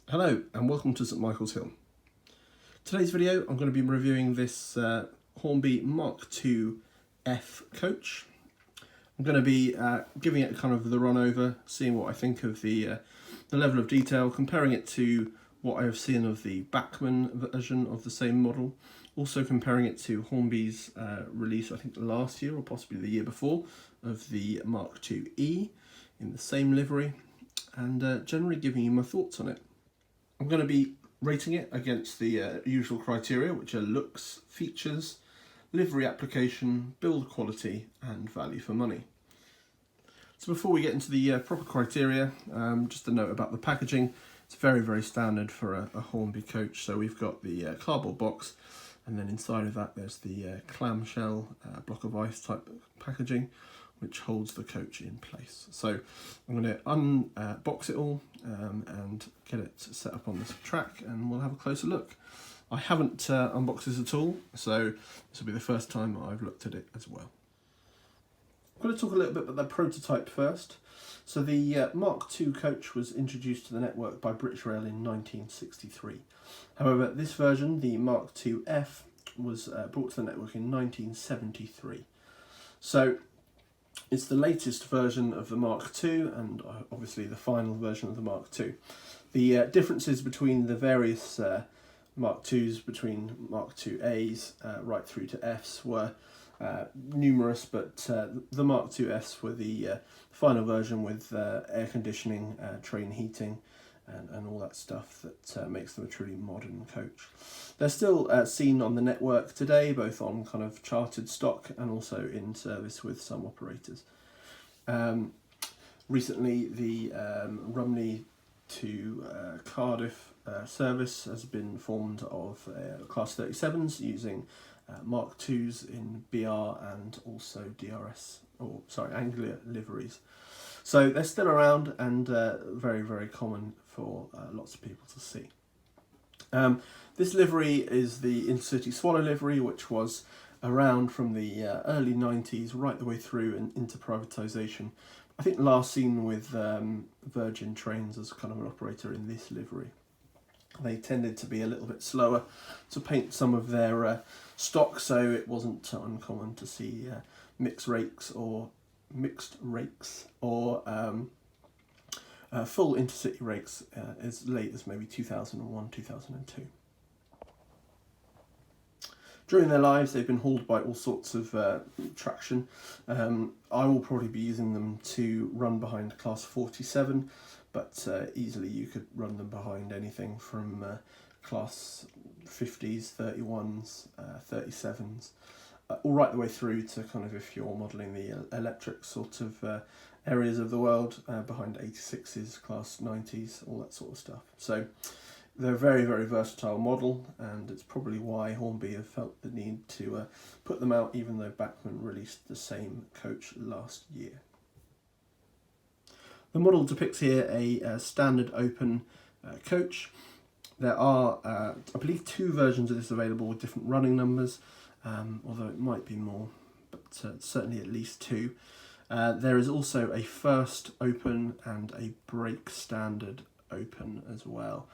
Hello and welcome to St Michael's Hill. Today's video I'm going to be reviewing this Hornby MK2f coach. I'm going to be giving it kind of the run over, seeing what I think of the level of detail, comparing it to what I have seen of the Bachmann version of the same model, also comparing it to Hornby's release I think last year or possibly the year before of the MK2e in the same livery, and generally giving you my thoughts on it. I'm going to be rating it against the usual criteria, which are looks, features, livery application, build quality and value for money. So before we get into the proper criteria, just a note about the packaging. It's very, very standard for a Hornby coach. So we've got the cardboard box, and then inside of that there's the clamshell block of ice type packaging, which holds the coach in place. So I'm going to unbox it all and get it set up on this track, and we'll have a closer look. I haven't unboxed this at all, so this will be the first time I've looked at it as well. I'm going to talk a little bit about the prototype first. So the MK2 coach was introduced to the network by British Rail in 1963. However, this version, the MK2f, was brought to the network in 1973. So it's the latest version of the MK2 and obviously the final version of the MK2. The differences between the various MK2s, between MK2As right through to Fs, were numerous, but the MK2s were the final version with air conditioning, train heating, and all that stuff that makes them a truly modern coach. They're still seen on the network today, both on kind of chartered stock and also in service with some operators. Recently, the Rumney to Cardiff service has been formed of Class 37s using MK2s in BR and also DRS, or sorry, Anglia liveries. So they're still around and very, very common for lots of people to see. This livery is the Intercity Swallow livery, which was around from the early 90s right the way through and into privatisation. I think last seen with Virgin Trains as kind of an operator in this livery. They tended to be a little bit slower to paint some of their stock, so it wasn't uncommon to see mixed rakes or full intercity rakes as late as maybe 2001, 2002. During their lives, they've been hauled by all sorts of traction. I will probably be using them to run behind Class 47, but easily you could run them behind anything from Class 50s, 31s, 37s, all right the way through to kind of, if you're modelling the electric sort of areas of the world, behind 86s, Class 90s, all that sort of stuff. So they're a very, very versatile model, and it's probably why Hornby have felt the need to put them out, even though Bachmann released the same coach last year. The model depicts here a standard open coach. There are, I believe, 2 versions of this available with different running numbers, although it might be more, but certainly at least 2. There is also a first open and a brake standard open as well.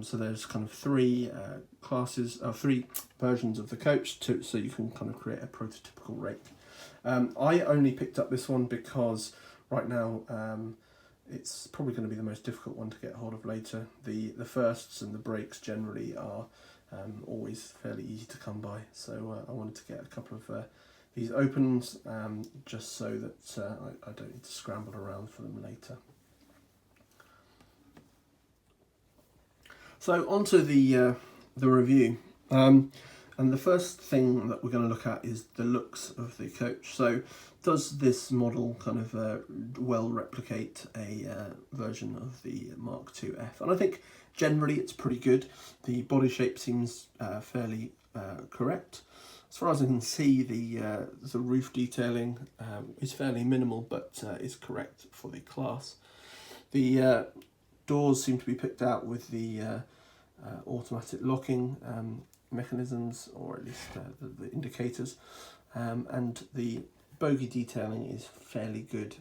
So there's kind of 3 classes, 3 versions of the coach, so you can kind of create a prototypical rake. I only picked up this one because right now it's probably going to be the most difficult one to get hold of later. The firsts and the brakes generally are always fairly easy to come by, so I wanted to get a couple of these opens just so that I don't need to scramble around for them later. So onto the review, and the first thing that we're going to look at is the looks of the coach. So does this model kind of well replicate a version of the MK2f? And I think generally it's pretty good. The body shape seems fairly correct. As far as I can see, the roof detailing is fairly minimal, but is correct for the class. The doors seem to be picked out with the automatic locking mechanisms, or at least the indicators, and the bogie detailing is fairly good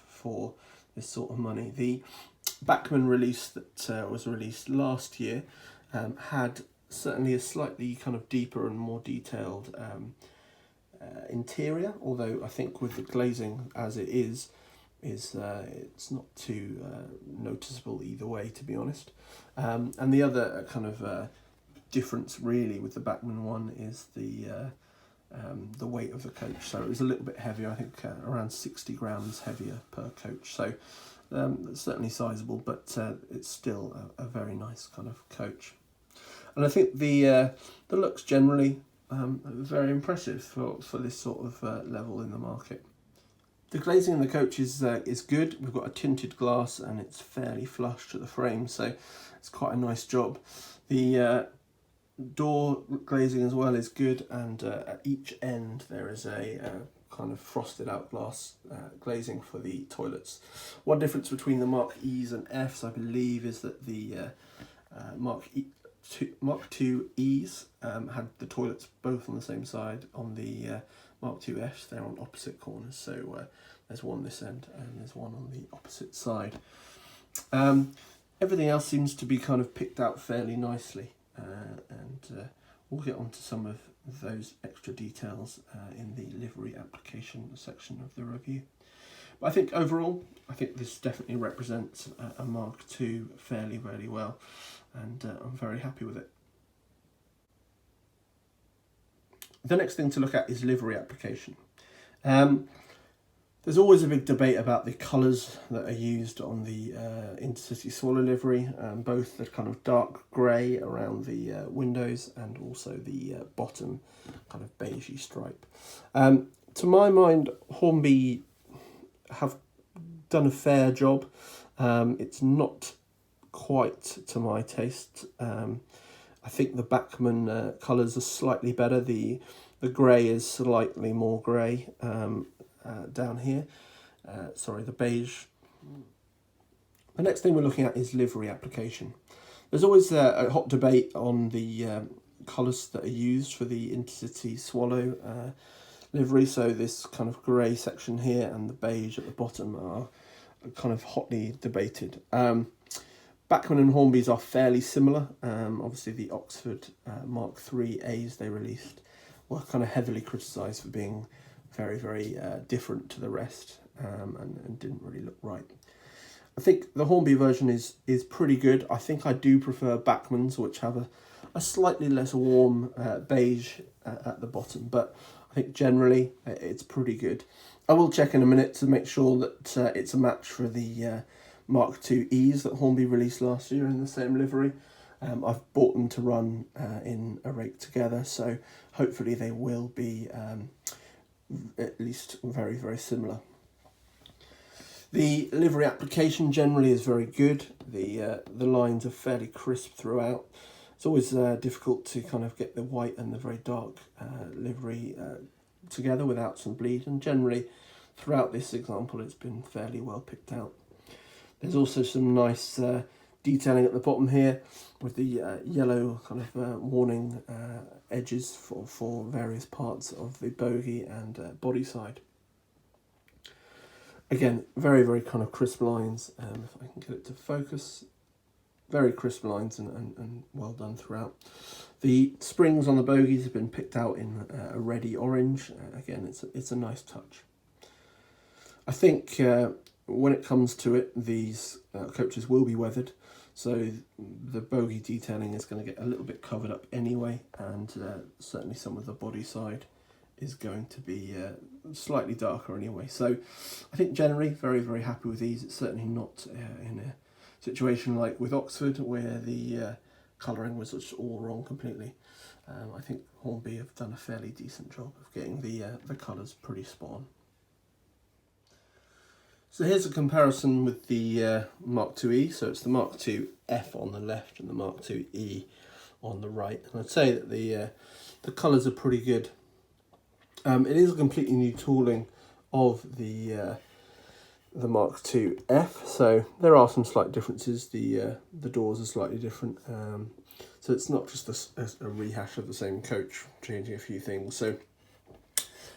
for this sort of money. The Bachmann release that was released last year had certainly a slightly kind of deeper and more detailed interior, although I think with the glazing as it is it's not too noticeable either way, to be honest. And the other kind of difference really with the Bachmann one is the weight of the coach. So it was a little bit heavier, I think around 60 grams heavier per coach. So it's certainly sizable, but it's still a very nice kind of coach. And I think the looks generally very impressive for this sort of level in the market. The glazing in the coach is good. We've got a tinted glass and it's fairly flush to the frame, so it's quite a nice job. The door glazing as well is good, and at each end there is a kind of frosted out glass glazing for the toilets. One difference between the Mark E's and F's, I believe, is that the Mark II E's had the toilets both on the same side. On the Mark II F's, they're on opposite corners, so there's one this end and there's one on the opposite side. Everything else seems to be kind of picked out fairly nicely, and we'll get onto some of those extra details in the livery application section of the review. But I think overall, I think this definitely represents a Mark II fairly well, and I'm very happy with it. The next thing to look at is livery application. There's always a big debate about the colours that are used on the Intercity Swallow livery, both the kind of dark grey around the windows and also the bottom kind of beigey stripe. To my mind, Hornby have done a fair job. It's not quite to my taste. I think the Bachmann colours are slightly better. The grey is slightly more grey down here. Sorry, the beige. The next thing we're looking at is livery application. There's always a hot debate on the colours that are used for the Intercity Swallow livery. So this kind of grey section here and the beige at the bottom are kind of hotly debated. Bachmann and Hornby's are fairly similar. Obviously the Oxford Mark III A's they released were kind of heavily criticised for being very different to the rest, and didn't really look right. I think the Hornby version is pretty good. I think I do prefer Bachmann's, which have a slightly less warm beige at the bottom, but I think generally it's pretty good. I will check in a minute to make sure that it's a match for the Mark II E's that Hornby released last year in the same livery. I've bought them to run in a rake together, so hopefully they will be at least very similar. The livery application generally is very good. The lines are fairly crisp throughout. It's always difficult to kind of get the white and the very dark livery together without some bleed, and generally throughout this example it's been fairly well picked out. There's also some nice detailing at the bottom here with the yellow kind of warning edges for various parts of the bogie and body side. Again, very kind of crisp lines. If I can get it to focus, very crisp lines and well done throughout. The springs on the bogies have been picked out in a reddy orange. Again, it's a nice touch. I think when it comes to it, these coaches will be weathered, so the bogie detailing is going to get a little bit covered up anyway, and certainly some of the body side is going to be slightly darker anyway. So I think generally very happy with these. It's certainly not in a situation like with Oxford where the colouring was just all wrong completely. I think Hornby have done a fairly decent job of getting the colours pretty spot on. So here's a comparison with the Mark IIe. So it's the Mark IIf on the left and the Mark IIe on the right. And I'd say that the colours are pretty good. It is a completely new tooling of the Mark IIf. So there are some slight differences. The doors are slightly different. So it's not just a rehash of the same coach, changing a few things. So,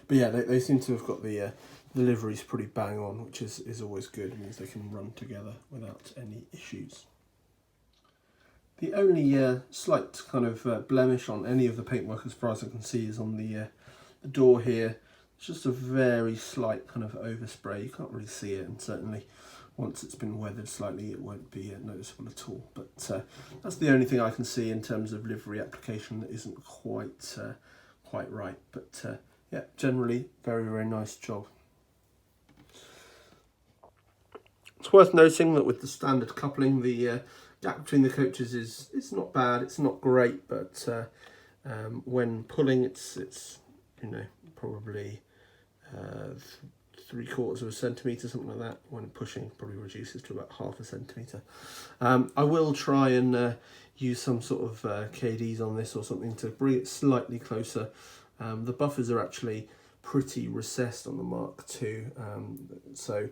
but yeah, they seem to have got the the livery's pretty bang on, which is always good. It means they can run together without any issues. The only slight kind of blemish on any of the paintwork, as far as I can see, is on the door here. It's just a very slight kind of overspray. You can't really see it, and certainly once it's been weathered slightly it won't be noticeable at all. But that's the only thing I can see in terms of livery application that isn't quite right. But yeah, generally very nice job. It's worth noting that with the standard coupling, the gap between the coaches is not bad. It's not great, but when pulling, it's probably 3/4 of a centimetre, something like that. When pushing, probably reduces to about 1/2 centimetre. I will try and use some sort of KDs on this or something to bring it slightly closer. The buffers are actually pretty recessed on the Mark II, so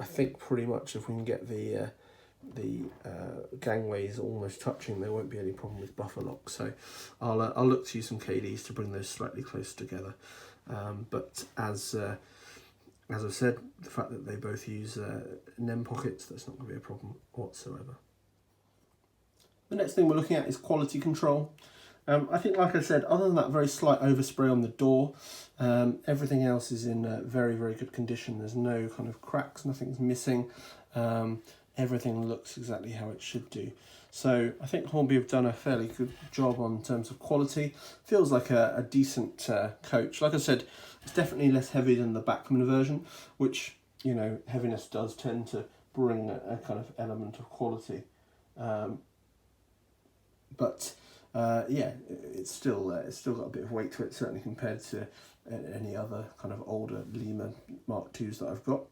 I think pretty much if we can get the gangways almost touching, there won't be any problem with buffer lock. So I'll look to use some KDs to bring those slightly closer together. But as I've said, the fact that they both use NEM pockets, that's not going to be a problem whatsoever. The next thing we're looking at is quality control. I think, like I said, other than that very slight overspray on the door, everything else is in very good condition. There's no kind of cracks, nothing's missing. Everything looks exactly how it should do. So I think Hornby have done a fairly good job on terms of quality. Feels like a decent coach. Like I said, it's definitely less heavy than the Bachmann version, which, heaviness does tend to bring a kind of element of quality. But yeah, it's still got a bit of weight to it, certainly compared to any other kind of older Lima Mark IIs that I've got.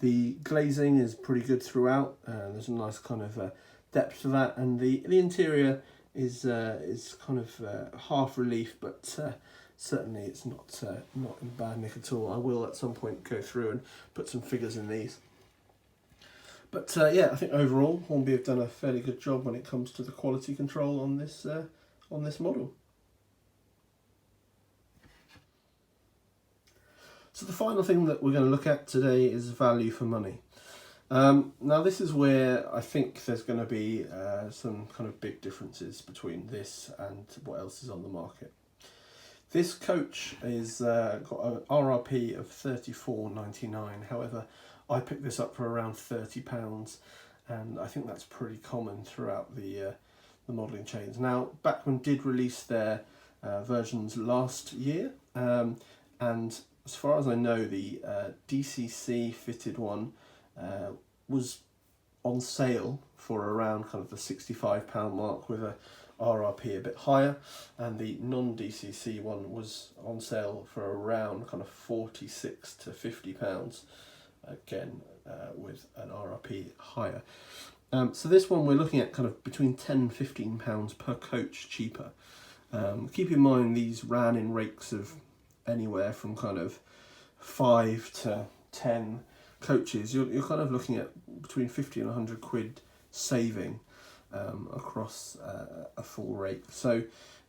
The glazing is pretty good throughout. There's a nice kind of depth to that, and the interior is kind of half relief, but certainly it's not in bad nick at all. I will at some point go through and put some figures in these. But yeah, I think overall Hornby have done a fairly good job when it comes to the quality control on this model. So the final thing that we're going to look at today is value for money. Now this is where I think there's going to be some kind of big differences between this and what else is on the market. This coach is got an RRP of £34.99. However, I picked this up for around £30, and I think that's pretty common throughout the modelling chains. Now, Bachmann did release their versions last year, and as far as I know, the DCC fitted one was on sale for around kind of the £65 mark, with a RRP a bit higher, and the non-DCC one was on sale for around kind of £46 to £50, again with an RRP higher. So this one we're looking at kind of between £10 and £15 per coach cheaper. Keep in mind these ran in rakes of anywhere from kind of 5 to 10 coaches. You're kind of looking at between 50 and 100 quid saving across a full rake. So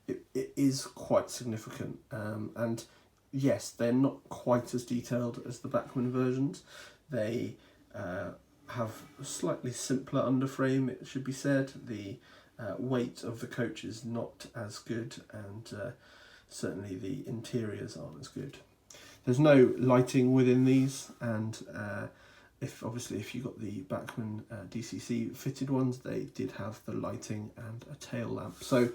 it is quite significant, and yes, they're not quite as detailed as the Bachmann versions. They have a slightly simpler underframe, it should be said. The weight of the coach is not as good, and certainly the interiors aren't as good. There's no lighting within these, and if you got the Bachmann DCC fitted ones, they did have the lighting and a tail lamp. So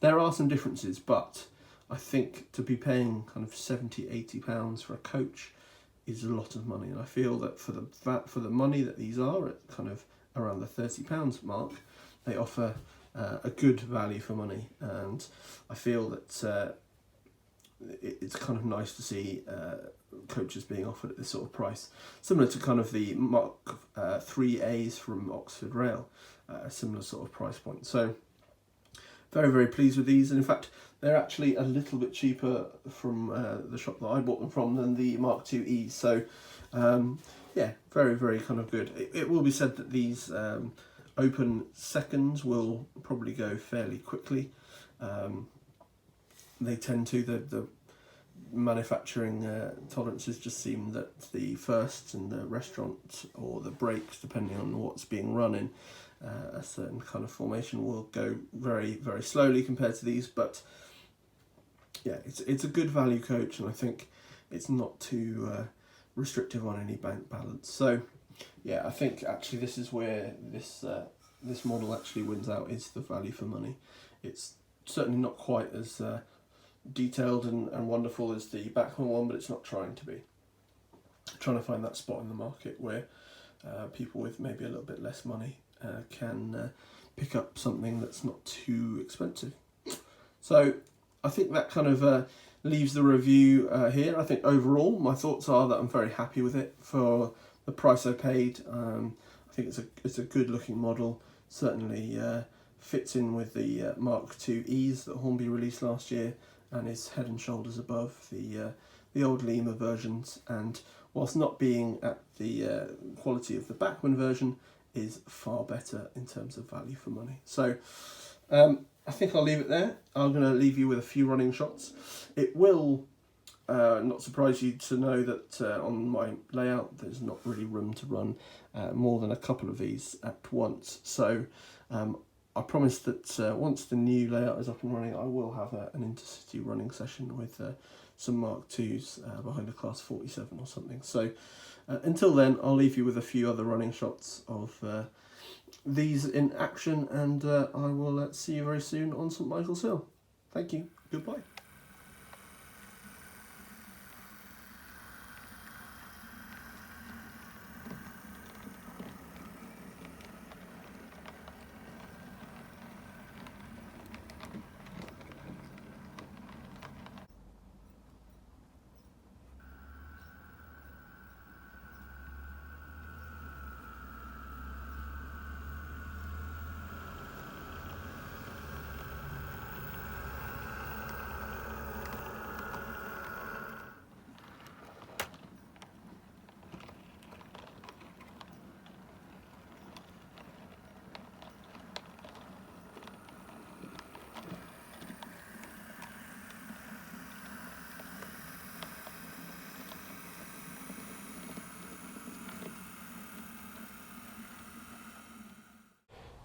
there are some differences, but I think to be paying kind of £70–80 for a coach is a lot of money, and I feel that for the money that these are at kind of around the £30 mark, they offer a good value for money, and I feel that it's kind of nice to see coaches being offered at this sort of price, similar to kind of the Mark 3As from Oxford Rail, a similar sort of price point. So very pleased with these, and in fact they're actually a little bit cheaper from the shop that I bought them from than the Mark IIe. So yeah, very kind of good. It will be said that these open seconds will probably go fairly quickly. They tend to, manufacturing tolerances just seem that the firsts in the restaurant or the breaks, depending on what's being run in a certain kind of formation, will go very, very slowly compared to these. But yeah, it's a good value coach, and I think it's not too restrictive on any bank balance. So yeah, I think actually this is where this model actually wins out, is the value for money. It's certainly not quite as detailed and wonderful as the Bachmann one, but it's not trying to be. Trying to find that spot in the market where people with maybe a little bit less money can pick up something that's not too expensive. So I think that kind of leaves the review here. I think overall my thoughts are that I'm very happy with it for the price I paid. I think it's a good looking model. Certainly fits in with the Mark II's that Hornby released last year, and is head and shoulders above the old Lima versions, and whilst not being at the quality of the Bachmann version, is far better in terms of value for money. So I think I'll leave it there. I'm going to leave you with a few running shots. It will not surprise you to know that on my layout there's not really room to run more than a couple of these at once. So I promise that once the new layout is up and running, I will have an intercity running session with some Mark IIs behind a class 47 or something. So until then, I'll leave you with a few other running shots of these in action, and I will see you very soon on St Michael's Hill. Thank you. Goodbye.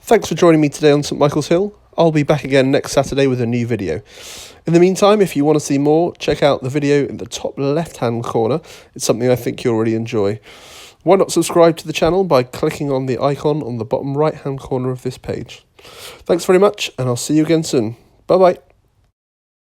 Thanks for joining me today on St Michael's Hill. I'll be back again next Saturday with a new video. In the meantime, if you want to see more, check out the video in the top left-hand corner. It's something I think you'll really enjoy. Why not subscribe to the channel by clicking on the icon on the bottom right-hand corner of this page. Thanks very much, and I'll see you again soon. Bye-bye.